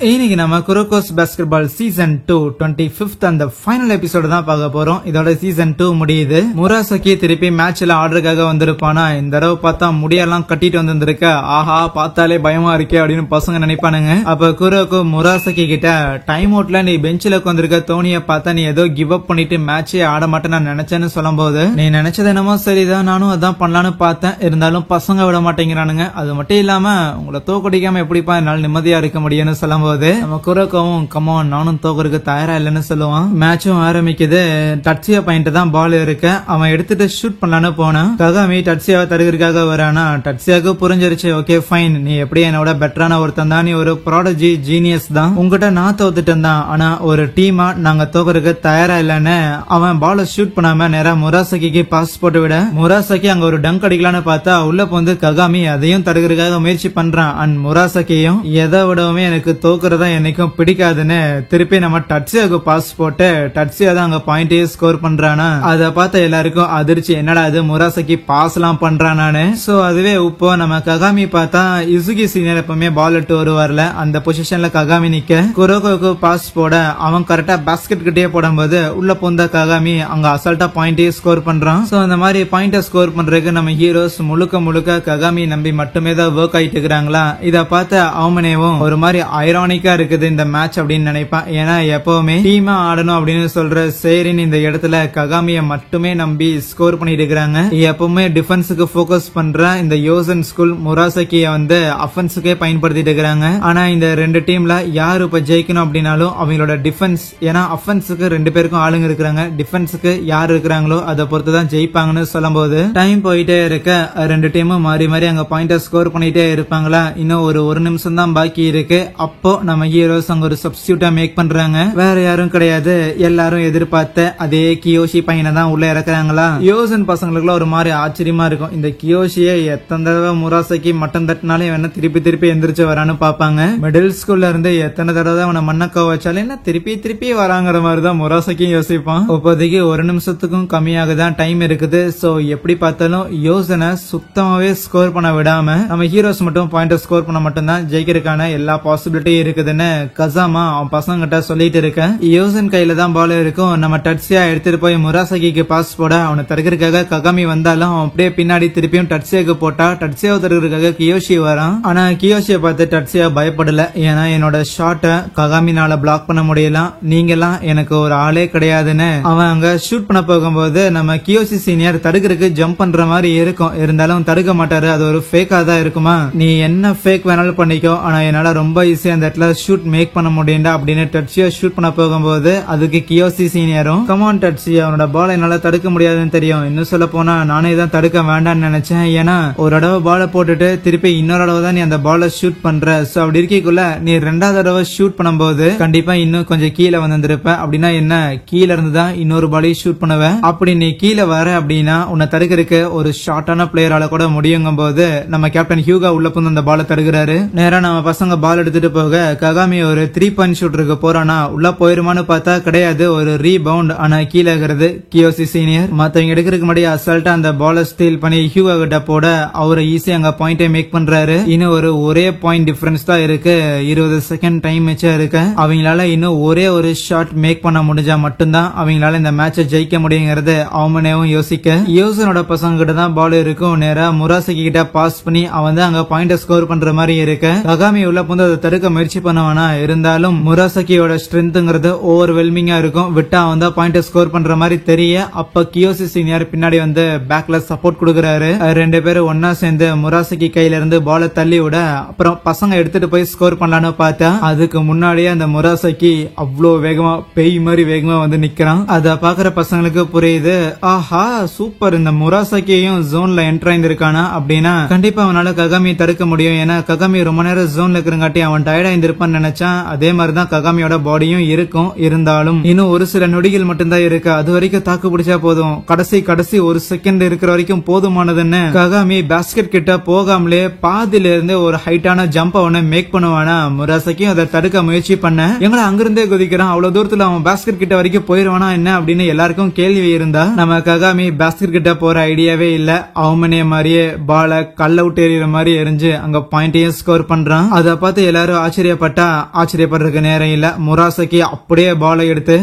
இன்னைக்கு நம்ம குரோகோஸ் basketball season 2 25th அந்த ஃபைனல் எபிசோடு தான் பார்க்க போறோம். இதோட சீசன் 2 முடியுது. முராசகி திருப்பி மேட்ச்ல ஆர்டருக்காக வந்திருப்பானா, இந்த தடவை பார்த்தா முடியெல்லாம் கட்டிட்டு வந்திருக்க, ஆஹா பார்த்தாலே பயமா இருக்கே அப்படின்னு பசங்க நினைப்பானுங்க. அப்ப குரோகோ முராசகி கிட்ட டைம் அவுட்ல நீ பெஞ்சில உட்காந்துருக்க தோனிய பார்த்தா நீ ஏதோ கிவ் அப் பண்ணிட்டு மேட்சே ஆட மாட்டேன்னு நான் நினைச்சேன்னு சொல்லும் போது, நீ நினைச்சது என்னமோ சரிதான், நானும் அதான் பண்ணலான்னு பார்த்தேன், இருந்தாலும் பசங்க விட மாட்டேங்கிறானுங்க, அது மட்டும் இல்லாம உங்களை தோக்கடிக்காம எப்படிப்பா என்னால நிம்மதியா இருக்க முடியும்னு சொல்லும் போது நம்ம குரோகோவும் கமான் நானும் தோக்கறதுக்கு தயாரா இல்லன்னு சொல்லுவான். மேட்சும் ஆரம்பிக்குது. டட்சியா பாயிண்ட் தான் பால் இருக்கு, அவன் எடுத்துட்டு ஷூட் பண்ணலான்னு போனான். ககாமி டட்சியாவை தடுக்கிறதுக்காக வரானா, டட்சியாவுக்கு புரிஞ்சிருச்சு, ஓகே ஃபைன், நீ எப்படி என்னோட பெட்டரான ஒருத்தன் தான், நீ ஒரு ப்ராடஜி ஜீனியஸ் தான், உங்ககிட்ட நான் தோத்துட்டேன் தான், ஆனா ஒரு டீமா நாங்க தோக்கறதுக்கு தயாரா இல்லன்னு அவன் பால ஷூட் பண்ணாம நேரா முராசகிக்கு பாஸ் போட்டு விட, முராசகி அங்க ஒரு டங்க் அடிக்கலான்னு பார்த்தா உள்ள போந்து ககாமி அதையும் தடுக்கிறதுக்காக முயற்சி பண்றான். அண்ட் முராசகியும் எதை விடவுமே எனக்கு தோக்குறதா என்னைக்கும் பிடிக்காதுன்னு திருப்பி நம்ம டட்சியாவுக்கு பாஸ் போட்டு டட்சியா தான் அங்க பாயிண்டையே ஸ்கோர் பண்றானா. அதை பார்த்த எல்லாருக்கும் அதிர்ச்சி, என்னடா அது முராசகி பாஸ் எல்லாம் பண்றானு. சோ அதுவே இப்போ நம்ம ககாமி பார்த்தா இசுகி சீனியர் எப்பவுமே பால் இட்டு வருவார்ல, அந்த பொசிஷன்ல ககாமி நிக்க குரோகோவுக்கு பாஸ் போட அவன் கரெக்டா பாஸ்கெட் கிட்டே போடும்போது உள்ள போந்த ககாமி அங்க அசால்ட்டா பாயிண்டையே ஸ்கோர் பண்றான். சோ அந்த மாதிரி பாயிண்ட ஸ்கோர் பண்றதுக்கு நம்ம ஹீரோஸ் முழுக்க ககாமி நம்பி மட்டுமே தான் ஒர்க் ஆயிட்டு இருக்கிறாங்களா. இத பார்த்த அவமனேவும் ஒரு மாதிரி ஐரானிக்கா இருக்குது இந்த மேட்ச் அப்படின்னு நினைப்பான். ஏன்னா எப்பவுமே டீமா ஆடணும் அப்படின்னு சொல்ற சேரின் இந்த இடத்துல ககாமிய மட்டுமே நம்பி ஸ்கோர் பண்ணிட்டு இருக்காங்க. எப்பவுமே டிஃபென்ஸுக்கு போக்கஸ் பண்ற இந்த யோசன் ஸ்கூல் முராசகிய வந்து அஃபென்ஸுக்கே பயன்படுத்திட்டு இருக்காங்க. ஆனா இந்த ரெண்டு டீம்ல யாரு இப்ப ஜெயிக்கணும் அப்படின்னாலும் அவங்களோட டிஃபென்ஸ், ஏன்னா அஃபென்ஸுக்கு ரெண்டு பேருக்கும் ஆளுங்க இருக்கிறாங்க, டிஃபென்ஸுக்கு யாரு இருக்கிறாங்களோ அதை பொறுத்துதான் ஜெயிப்பாங்கன்னு சொல்லும் போது டைம் போயிட்டே இருக்க ரெண்டு டீமும் மாறி மாறி அங்க பாயிண்ட ஸ்கோர் பண்ணிட்டே இருப்பாங்களா. இன்னும் ஒரு நிமிஷம் தான் பாக்கி இருக்கு. அப்போ நம்ம ஹீரோஸ் அங்க ஒரு சப்ஸ்டியூட்டா மேக் பண்றாங்க. வேற யாரும் கிடையாது, எல்லாரும் எதிர்பார்த்த அதே கியோஷி பையனை தான் உள்ள இறக்குறாங்களா. யோசன் பசங்களுக்குள்ள ஒரு மாதிரி ஆச்சரியமா இருக்கும், இந்த கியோஷியை எத்தனை தடவை முராசகி மட்டம் தட்டினாலும் என்ன திருப்பி எந்திரிச்சு வரான்னு பாப்பாங்க. மிடில் ஸ்கூல்ல இருந்து எத்தனை தடவை அவனை மண்ணக்க வச்சாலும் என்ன திருப்பி வராங்கிற மாதிரிதான் முராசகியும் யோசிப்பான். இப்போதைக்கு ஒரு நிமிஷத்துக்கும் கம்மியாக தான் டைம் இருக்குது. சோ எப்படி பார்த்தாலும் யோசனை சுத்தமாவே ஸ்கோர் பண்ண விடாம நம்ம ஹீரோஸ் மட்டும் பாயிண்ட் ஸ்கோர் பண்ண மட்டும்தான் ஜெயிக்கிறதுக்கான எல்லா பாசிபிலிட்டியும் இருக்குதுன்னு கசாமா அவன் பசங்க கிட்ட சொல்லிட்டு இருக்க. யோசன் கையில தான் பால் இருக்கும். நம்ம டட்சியா எடுத்துட்டு போய் முராசகிக்கு பாஸ் போட அவனை தடுக்கிறதுக்காக ககாமி வந்தாலும் அவன் அப்படியே பின்னாடி திருப்பியும் டட்சியாக்கு போட்டா டட்சியாவை தடுக்கிறதுக்காக கியோஷி வரான். ஆனா கியோஷியை பார்த்து டட்சியா பயப்படல, ஏன்னா என்னோட ஷாட்டை ககாமினால பிளாக் பண்ண முடியலாம், நீங்கெல்லாம் எனக்கு ஒரு ஆளே கிடையாதுன்னு அவன் அங்க ஷூட் பண்ண போகும்போது நம்ம கியோஷி சீனியர் தடுக்கிறதுக்கு ஜம்ப் பண்ற மாதிரி இருக்கும், இருந்தாலும் தடுக்க மாட்டாரு, அது ஒரு ஃபேக்கா தான் இருக்குமா. நீ என்ன ஃபேக் வேணாலும் பண்ணிக்கோ, ஆனா என்னால ரொம்ப ஈஸியா அந்த இடத்துல ஷூட் மேக் பண்ண முடியும்டா அப்படின்னு டட்சியா ஷூட் பண்ண போகும்போது அதுக்கு கியோஷி சீனியரும் கமான் டட்சி, அவனோட பால் என்னால தடுக்க முடியாதுன்னு தெரியும், இன்னும் சொல்ல போனா நானே தான் தடுக்க வேண்டாம்னு நினைச்சேன், ஏன்னா ஒரு தடவை பாலை போட்டுட்டு திருப்பி இன்னொரு தடவை தான் நீ அந்த பாலை ஷூட் பண்ற, சோ அப்படி இருக்கக்குள்ள நீ ரெண்டாவது தடவை ஷூட் பண்ணும்போது கண்டிப்பா இன்னும் கொஞ்சம் கீழே வந்திருப்ப, அப்படின்னா என்ன கீழே இருந்து தான் இன்னொரு பாலையும் ஷூட் பண்ணுவேன், அப்படி நீ கீழே வர அப்படின்னா உன்னை தடுக்கிறதுக்கு ஒரு ஷார்ட்டான பிளேயரால கூட முடியுங்கும் போது நம்ம கேப்டன் ஹியூகா உள்ள புந்து அந்த பாலை தடுக்கிறாரு. நேரா நம்ம பசங்க பால் எடுத்துட்டு போக ககாமி ஒரு 3 பாயிண்ட் ஷூட்டருக்கு போறானா, உள்ள போயிருமான்னு பார்த்தா கிடையாது, ஒரு ரீபவுண்ட், ஆனா கீழே இருக்கிறது கியோஷி சீனியர். மத்தவங்க எடுக்கிறதுக்கு முன்னாடி அசால்ட்டா அந்த பாலை ஸ்டீல் பண்ணி ஹியூகா கிட்ட போட அவரை ஈஸியா அங்க பாயிண்டே மேக் பண்றாரு. இன்னும் ஒரே பாயிண்ட் டிஃபரன்ஸ் தான் இருக்கு, 20 செகண்ட் டைம் மிச்சம் இருக்கு. அவங்களால இன்னும் ஒரு ஷாட் மேக் பண்ண முடிஞ்சா மட்டும்தான் அவங்களால இந்த மேட்சை ஜெயிக்க முடியுங்கிறது அவமனேவும் யோசிக்க, யோசனோட பசங்க கிட்ட தான் பால் இருக்கும். நேரா முராசகி கிட்ட பாஸ் பண்ணி அவன் தான் அங்க பாயிண்ட் ஸ்கோர் பண்ற மாதிரி இருக்கு. ககாமி உள்ள புந்து அதை தடுக்க முயற்சி பண்ணுவானா, இருந்தாலும் முராசகியோட ஸ்ட்ரென்த்ங்கிறது ஓவர்வெல்மிங்கா இருக்கும், விட்டா அவன் தான் பாயிண்ட் ஸ்கோர் பண்ற மாதிரி தெரிய அப்ப கியோஷி சீனியர் பின்னாடி வந்து பேக்ல சப்போர்ட் கொடுக்கறாரு. ரெண்டு பேரும் ஒன்னா சேர்ந்து முராசகி கையில இருந்து பால தள்ளி விட அப்புறம் பசங்க எடுத்துட்டு போய் ஸ்கோர் பண்ணலான்னு பார்த்தா அதுக்கு முன்னாடியே அந்த முராசகி அவ்வளோ வேகமா பேய் மாதிரி வேகமா வந்து நிக்கிறான். அத பாக்குற பசங்களுக்கு புரியுது, ஆஹா சூப்பர், இந்த முராசகியையும் ஜோன்ல என்டர் ஆயிருக்கானா அப்படின்னா கண்டிப்பா அவனால ககாமி தடுக்க முடியும், ஏன்னா ககாமி ரொம்ப நேரம் ஜோன்ல இருக்கிறங்காட்டி அவன் டயர்டா இருந்திருப்பான்னு நினைச்சான். அதே மாதிரிதான் ககாமியோட பாடியும் இருக்கும், இருந்தாலும் இன்னும் ஒரு சில நொடிகள் மட்டும்தான் இருக்கு, அது வரைக்கும் தாக்கு பிடிச்சா போதும், கடைசி ஒரு செகண்ட் இருக்கிற வரைக்கும் போதுமானதுன்னு ககாமி பாஸ்கெட் கிட்ட போகாமலே பாதியில இருந்து ஒரு ஹைட்டான ஜம்ப் அவனை மேக் பண்ணுவானா. முராசகியும் அதை தடுக்க முயற்சி பண்ண எங்களை அங்கிருந்தே குதிக்கிறான், அவ்வளவு தூரத்துல அவன் பாஸ்கெட் கிட்ட வரைக்கும் போயிருவானா என்ன அப்படின்னு எல்லாருக்கும் கேள்வி இருந்தா நம்ம ககாமி பாஸ்கெட் கிட்ட போற ஐடியாவே இல்ல, அவமனே மாதிரியே பால கல் அவுட் எறிகிற மாதிரி எரிஞ்சு அங்க பாயிண்டையும் ஸ்கோர் பண்றான். அதை பார்த்து எல்லாரும் ஆச்சரிய ஆச்சரியப்பட்டா ஆச்சரியப்படுறதுக்கு நேரம் இல்ல. முராசகி அப்படியே பாலை எடுத்து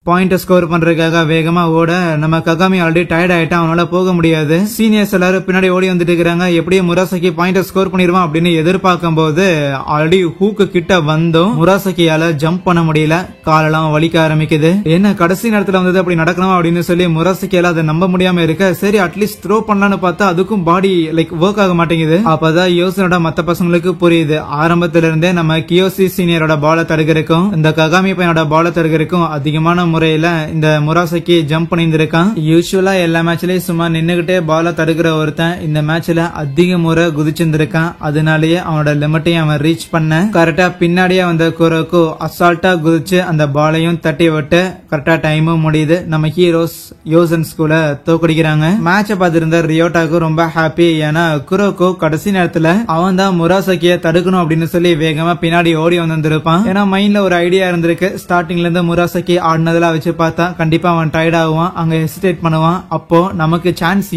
பாயிண்ட் ஸ்கோர் பண்றதுக்காக வேகமா ஓட நம்ம ககாமி ஆல்ரெடி டயர்ட் ஆயிட்டா, அவனால போக முடியாது. சீனியர்ஸ் எல்லாரும் பின்னாடி ஓடி வந்துட்டு இருக்காங்க. எப்படியும் முராசகி பாயிண்ட் ஸ்கோர் பண்ணிடுவான் அப்படின்னு எதிர்பார்க்கும் போது ஆல்ரெடி ஹூக்கு கிட்ட வந்தோம். முராசகியால ஜம்ப் பண்ண முடியல, காலெல்லாம் வலிக்க ஆரம்பிக்குது. என்ன கடைசி நேரத்துல வந்தது அப்படி நடக்கணும் அப்படின்னு சொல்லி முராசகியால அதை நம்ப முடியாம இருக்க, சரி அட்லீஸ்ட் த்ரோ பண்ணலான்னு பார்த்தா அதுக்கும் பாடி ஒர்க் ஆக மாட்டேங்குது. அப்பதான் யோசனோட மத்த பசங்களுக்கு புரியுது, ஆரம்பத்துல இருந்தே நம்ம கியோசி சீனியரோட பாலை தடுக்கிறதுக்கும் இந்த ககாமி பையனோட பாலை தடுக்கிறதுக்கும் அதிகமான முறையில இந்த முராசகி ஜம்ப் பண்ணிருக்கான். யூசுவலா எல்லா மேட்ச்லயும் சும்மா நின்னுகிட்டே பால தடுக்கிற ஒருத்தன் இந்த மேட்ச்ல அதிக முறை குதிச்சிருந்திருக்கான். அதனாலேயே அவனோட லிமிட்டையும் அவன் ரீச் பண்ண கரெக்டா பின்னாடியே வந்த குரோக்கு அசால்ட்டா குதிச்சு அந்த பாலையும் தட்டி விட்டு கரெக்டா டைமும் முடியுது. நம்ம ஹீரோஸ் யோசன் ஸ்கூல தோக்கடிக்கிறாங்க. மேட்ச பார்த்திருந்த ரியோட்டாக்கு ரொம்ப ஹாப்பி. ஏன்னா குரோக்கு கடைசி நேரத்துல அவன் தான் முராசகிய தடுக்கணும் அப்படின்னு சொல்லி வேகமா பின்னாடி ஓடி வந்திருப்பான். ஏன்னா மைண்ட்ல ஒரு ஐடியா இருந்திருக்கு, ஸ்டார்டிங்ல இருந்து முராசகி ஆடினதுல வச்சு பார்த்தா கண்டிப்பா அவன் டயர்ட் ஆகுவான், அங்க ஹெசிடேட் பண்ணுவான். அப்போ நமக்கு சான்ஸ்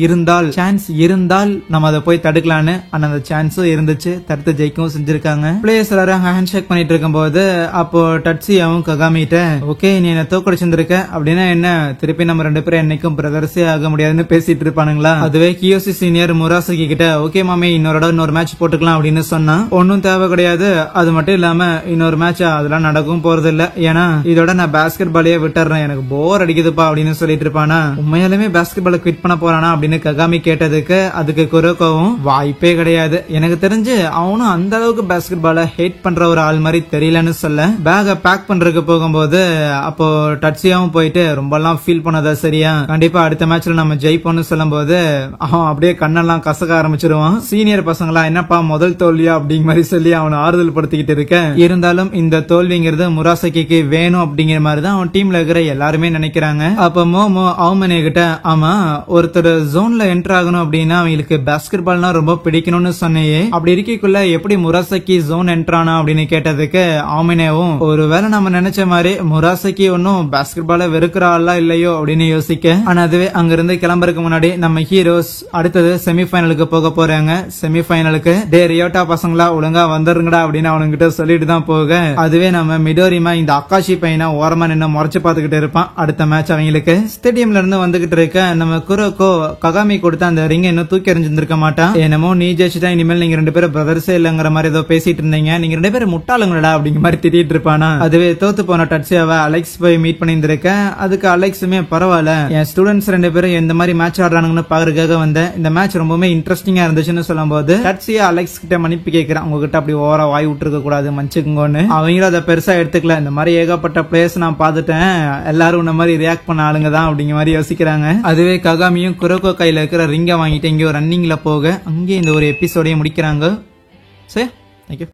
இருந்தால் நம்ம அதை போய் தடுக்கலான்னு. அந்த சான்ஸும் இருந்துச்சு, தடுத்து ஜெயிக்கவும் செஞ்சிருக்காங்க. பிளேயர்ஸ் எல்லாரும் ஹேண்ட் ஷேக் பண்ணிட்டு இருக்கும் போது அப்போ டட்சியாவும் ககாமிட்ட ஓகே நீ என்ன தோக்கடிச்சிருக்க அப்படின்னா என்ன, திருப்பி நம்ம ரெண்டு பேரும் என்னைக்கும் பிரதர்ஸே ஆக முடியாதுன்னு பேசிட்டு இருப்பானுங்களா. அதுவே கியோசி சீனியர் முராசகி கிட்ட ஓகே மாமி இன்னொரு மேட்ச் போட்டுக்கலாம் அப்படின்னு சொன்னா ஒன்னும் தேவை கிடையாது, அது மட்டும் இல்லாம இன்னொரு மேட்ச் அதெல்லாம் நடக்கும் போறது இல்ல, ஏன்னா இதோட நான் பாஸ்கெட் பாலே விட்டுறேன், எனக்கு போர் அடிக்குதுப்பா அப்படின்னு சொல்லிட்டு இருப்பானா. உண்மையாலுமே பாஸ்கெட் பால் குவிட் பண்ண போறானா அப்படின்னு ககாமி கேட்டதுக்கு அதுக்கு குரோக்கோவும் வாய்ப்பே கிடையாது, எனக்கு தெரிஞ்சு அவனும் அந்த அளவுக்கு பாஸ்கெட் பால ஹேட் பண்ற ஒரு ஆள் மாதிரி தெரியலன்னு சொல்ல பேக பேக் பண்றதுக்கு போகும்போது அப்போ டட்சியாவும் போயிட்டு ரொம்ப எல்லாம் ஃபீல் பண்ணதா சரியா, கண்டிப்பா அடுத்த மேட்ச்ல நம்ம ஜெயிப்போம்னு சொல்லும் போது அவன் அப்படியே கண்ணெல்லாம் கசக்க ஆரம்பிச்சிருவான். சீனியர் பசங்களா என்னப்பா முதல் தோல்வியா அப்படிங்கிற மாதிரி சொல்லி அவனை ஆறுதல் படுத்திக்கிட்டு இருக்க, இருந்தாலும் இந்த தோல்விங்கிறது முராசகிக்கு வேணும் அப்படிங்கிற மாதிரி தான் அவன் டீம்ல இருக்கிற எல்லாருமே நினைக்கிறாங்க. அப்ப மோமோ அவமனே கிட்ட ஆமா ஒருத்தர் ஜோன்ல என்டர் ஆகணும் அப்படின்னா அவங்களுக்கு பாஸ்கெட் பால்னா ரொம்ப பிடிக்கணும்னு சொன்னையே, அப்படி இருக்கக்குள்ள எப்படி முராசகி ஜோன் என்டர் ஆனா அப்படின்னு கேட்டதுக்கு அவமனேவும் ஒருவேளை நம்ம நினைச்ச மாதிரி முராசகி ஒன்னும் பாஸ்கெட் பால வெறுக்கிற ஆளா இல்லையோ அப்படின்னு யோசிக்க, ஆனா அதுவே அங்கிருந்து கிளம்புறதுக்கு முன்னாடி நம்ம ஹீரோஸ் அடுத்தது செமிஃபைனலுக்கு போக போறாங்க. செமிஃபைனலுக்கு டே ரியோட்டா பசங்களா ஒழுங்கா வந்துருங்கடா அப்படின்னு அவனுங்கிட்ட சொல்லிட்டு தான் போக, அதுவே நம்ம மிடோரிமா இந்த அக்காஷி பையனா ஓரமா நின்று முறைச்சு பாத்துக்கிட்டு இருப்பான். அடுத்த மேட்ச் அவங்களுக்கு ஸ்டேடியம்ல இருந்து வந்துகிட்டு இருக்க நம்ம குரோக்கோ ககாமி கொடுத்த அந்த ரிங் இன்னும் தூக்கி எறிஞ்சிருக்க மாட்டான். என்னமோ நீ ஜெயிச்சுதான் இனிமேல் நீங்க ரெண்டு பேரும் பிரதர்ஸே இல்லங்கிற மாதிரி ஏதோ பேசிட்டு இருந்தீங்க, நீங்க ரெண்டு பேரும் முட்டாளுங்களா அப்படிங்கிற மாதிரி திட்டிட்டு இருப்பானா. அதுவே தோத்து போன டட்சியாவை அலெக்ஸ் போய் மீட் பண்ணிருக்க, அதுக்கு அலெக்ஸுமே பரவாயில்ல என் ஸ்டூடெண்ட்ஸ் ரெண்டு பேரும் எந்த மாதிரி மேட்ச் ஆடுறாங்கன்னு பாக்குறதுக்காக வந்தேன், இந்த மேட்ச் ரொம்பவே இன்ட்ரெஸ்டிங்கா இருந்துச்சுன்னு சொல்லும் போது டட்சியா அலெக்ஸ் கிட்ட மன்னிப்பு கேட்கிறான், உங்ககிட்ட அப்படி ஓவரா வாய் விட்டுருக்க கூடாது மன்னிச்சுக்கோன்னு. அவங்களும் அதை பெருசா எடுத்துக்கல, இந்த மாதிரி ஏகப்பட்ட பிளேயர்ஸ் நான் பாத்துட்டேன், எல்லாரும் இந்த மாதிரி ரியாக்ட் பண்ண ஆளுங்க தான் அப்படிங்கிற மாதிரி யோசிக்கிறாங்க. அதுவே ககாமியும் குரோக்கோ கையில இருக்கிற ரிங்க வாங்கிட்டு எங்கேயோ ரன்னிங்ல போக அங்கே இந்த ஒரு எபிசோடையும் முடிக்கிறாங்க. சரி, தேங்க்யூ.